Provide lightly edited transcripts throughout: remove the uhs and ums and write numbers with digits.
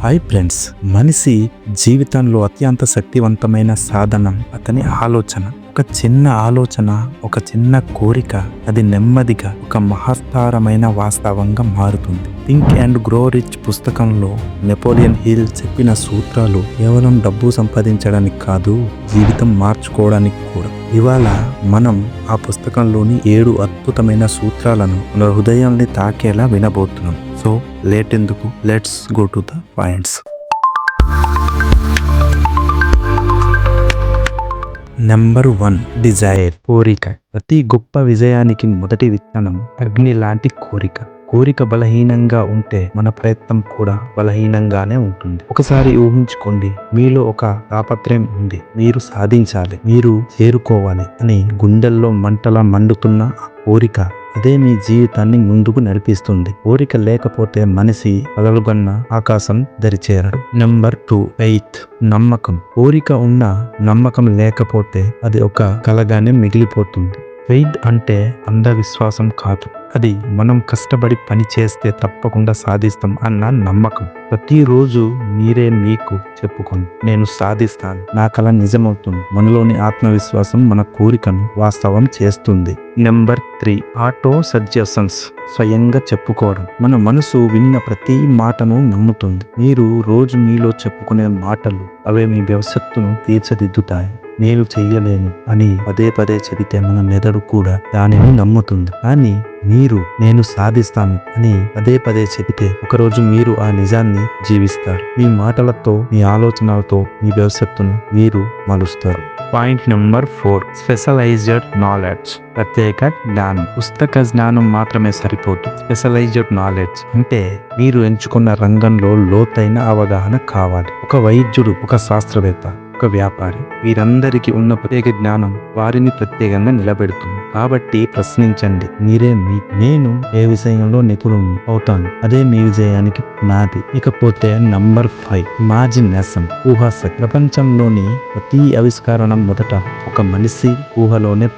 Hi friends, మనిషి జీవితంలో అత్యంత శక్తివంతమైన సాధనం అతని ఆలోచన. ఒక చిన్న ఆలోచన, ఒక చిన్న కోరిక, అది నెమ్మదిగా ఒక మహత్తరమైన వాస్తవంగా మారుతుంది. థింక్ అండ్ గ్రో రిచ్ పుస్తకంలో నెపోలియన్ హిల్ చెప్పిన సూత్రాలు కేవలం డబ్బు సంపాదించడానికి కాదు, జీవితం మార్చుకోవడానికి కూడా. ఇవాళ మనం ఆ పుస్తకంలోని 7 అద్భుతమైన సూత్రాలను మన హృదయాన్ని తాకేలా వినబోతున్నాం. సో లేట్ ఎందుకు, let's go to the points. Number 1, desire, కోరిక. ప్రతి గొప్ప విజయానికి మొదటి విత్తనం అగ్ని లాంటి కోరిక. కోరిక బలహీనంగా ఉంటే మన ప్రయత్నం కూడా బలహీనంగానే ఉంటుంది. ఒకసారి ఊహించుకోండి, మీలో ఒక తాపత్రయం ఉంది, మీరు సాధించాలి, మీరు చేరుకోవాలి అని. గుండెల్లో మంటలా మండుతున్న ఆ కోరిక, అదే మీ జీవితాన్ని ముందుకు నడిపిస్తుంది. కోరిక లేకపోతే మనిషి పగలుగన్న ఆకాశం దరిచేరడు. నెంబర్ 2, ఫెయిత్, నమ్మకం. కోరిక ఉన్న నమ్మకం లేకపోతే అది ఒక కలగానే మిగిలిపోతుంది. ఫెయిత్ అంటే అంధవిశ్వాసం కాదు, అది మనం కష్టపడి పని చేస్తే తప్పకుండా సాధిస్తాం అన్న నమ్మకం. ప్రతిరోజు మీరే మీకు చెప్పుకోండి, నేను సాధిస్తాను, నా కల నిజమవుతుంది. మనలోని ఆత్మవిశ్వాసం మన కోరికను వాస్తవం చేస్తుంది. నెంబర్ 3, ఆటో సజెషన్స్, స్వయంగా చెప్పుకోవడం. మన మనసు విన్న ప్రతి మాటను నమ్ముతుంది. మీరు రోజు మీలో చెప్పుకునే మాటలు అవే మీ భవిష్యత్తును తీర్చిదిద్దుతాయి. నేను చెయ్యలేను అని పదే పదే చెబితే మన మెదడు కూడా దానిని నమ్ముతుంది. కానీ మీరు నేను సాధిస్తాను అని పదే పదే చెబితే ఒకరోజు మీరు ఆ నిజాన్ని జీవిస్తారు. మీ మాటలతో, మీ ఆలోచనలతో మీ భవిష్యత్తును మీరు మలుస్తారు. పాయింట్ నెంబర్ 4, స్పెషలైజ్డ్ నాలెడ్జ్, ప్రత్యేక జ్ఞానం. పుస్తక జ్ఞానం మాత్రమే సరిపోదు. స్పెషలైజ్డ్ నాలెడ్జ్ అంటే మీరు ఎంచుకున్న రంగంలో లోతైన అవగాహన కావాలి. ఒక వైద్యుడు, ఒక శాస్త్రవేత్త, ఒక వ్యాపారి, వీరందరికీ ఉన్న ప్రత్యేక జ్ఞానం వారిని ప్రత్యేకంగా నిలబెడుతుంది. కాబట్టి ప్రశ్నించండి, నేను ఏ విషయంలో నిపుణుడు అవుతాను, అదే మీ విజయానికి నాది. ఇకపోతే నంబర్ 5, ఇమాజినేషన్, ఊహాశక్తి. ప్రపంచంలోని ప్రతి ఆవిష్కరణ మొదట ఒక మనిషి ఊహలోనే.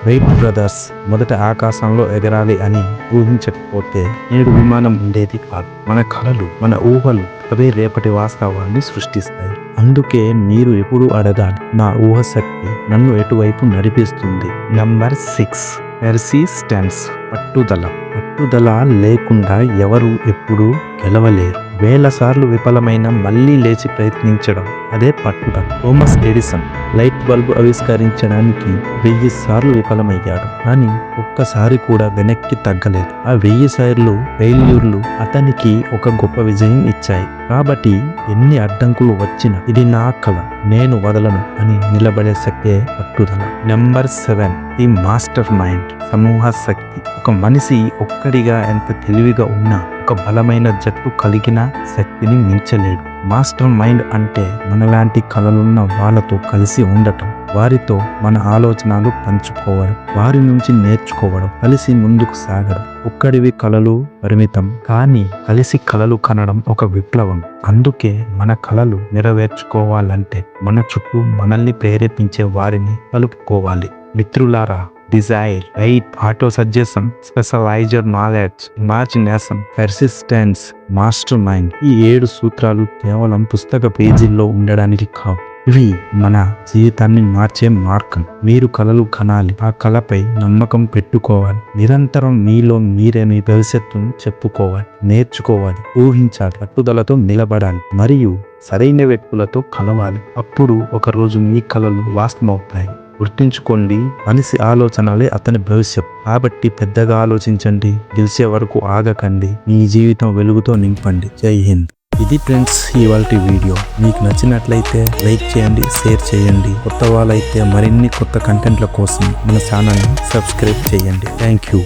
రైట్ బ్రదర్స్ మొదట ఆకాశంలో ఎగరాలి అని ఊహించకపోతే నేడు విమానం ఉండేది కాదు. మన కలలు, మన ఊహలు అవే రేపటి వాస్తవాన్ని సృష్టిస్తాయి. అందుకే మీరు ఎప్పుడు అడగాలి, నా ఊహశక్తి నన్ను ఎటువైపు నడిపిస్తుంది. నంబర్ 6, పెర్సిస్టెన్స్, పట్టుదల. పట్టుదల లేకుండా ఎవరు ఎప్పుడూ గెలవలేరు. వేల సార్లు విఫలమైన మళ్ళీ లేచి ప్రయత్నించడం, అదే పట్టుదల. థామస్ ఎడిసన్ లైట్ బల్బ్ ఆవిష్కరించడానికి 1000 సార్లు విఫలమయ్యాడు, కానీ ఒక్కసారి కూడా వెనక్కి తగ్గలేదు. ఆ 1000 సార్లు ఫెయిల్యూర్లు అతనికి ఒక గొప్ప విజయం ఇచ్చాయి. కాబట్టి ఎన్ని అడ్డంకులు వచ్చినా ఇది నా కల, నేను వదలను అని నిలబడే శక్తే పట్టుదల. నెంబర్ 7, ది మాస్టర్ మైండ్, సమూహ శక్తి. ఒక మనిషి ఒక్కడిగా ఎంత తెలివిగా ఉన్నా ఒక బలమైన జట్టు కలిగిన శక్తిని మించలేడు. మాస్టర్ మైండ్ అంటే మనలాంటి కలలున్న వాళ్ళతో కలిసి ఉండటం, వారితో మన ఆలోచనలు పంచుకోవడం, వారి నుంచి నేర్చుకోవడం, కలిసి ముందుకు సాగడం. ఒక్కడివి కలలు పరిమితం, కానీ కలిసి కలలు కనడం ఒక విప్లవం. అందుకే మన కలలు నెరవేర్చుకోవాలంటే మన చుట్టూ మనల్ని ప్రేరేపించే వారిని కలుపుకోవాలి. మిత్రులారా, desire, right, auto suggestion, specialised knowledge, imagination, persistence, master mind, ఈ 7 సూత్రాలు కేవలం పుస్తక పేజీల్లో ఉండడానికి కావు. ఇవి మన జీవితాన్ని మార్చే మార్గం. మీరు కలలు కనాలి, ఆ కలపై నమ్మకం పెట్టుకోవాలి, నిరంతరం మీలో మీరే మీ భవిష్యత్తును చెప్పుకోవాలి, నేర్చుకోవాలి, ఊహించాలి, పట్టుదలతో నిలబడాలి, మరియు సరైన వ్యక్తులతో కలవాలి. అప్పుడు ఒకరోజు మీ కలలు వాస్తవమవుతాయి. గుర్తుంచుకోండి, మనిషి ఆలోచనలే అతని భవిష్యత్. కాబట్టి పెద్దగా ఆలోచించండి, గెలిచే వరకు ఆగకండి, మీ జీవితం వెలుగుతో నింపండి. జై హింద్. ఇది ఫ్రెండ్స్ ఇవాల్టి వీడియో. మీకు నచ్చినట్లయితే లైక్ చేయండి, షేర్ చేయండి. కొత్త వాళ్ళైతే మరిన్ని కొత్త కంటెంట్ల కోసం మన ఛానల్ని సబ్స్క్రైబ్ చేయండి. Thank you.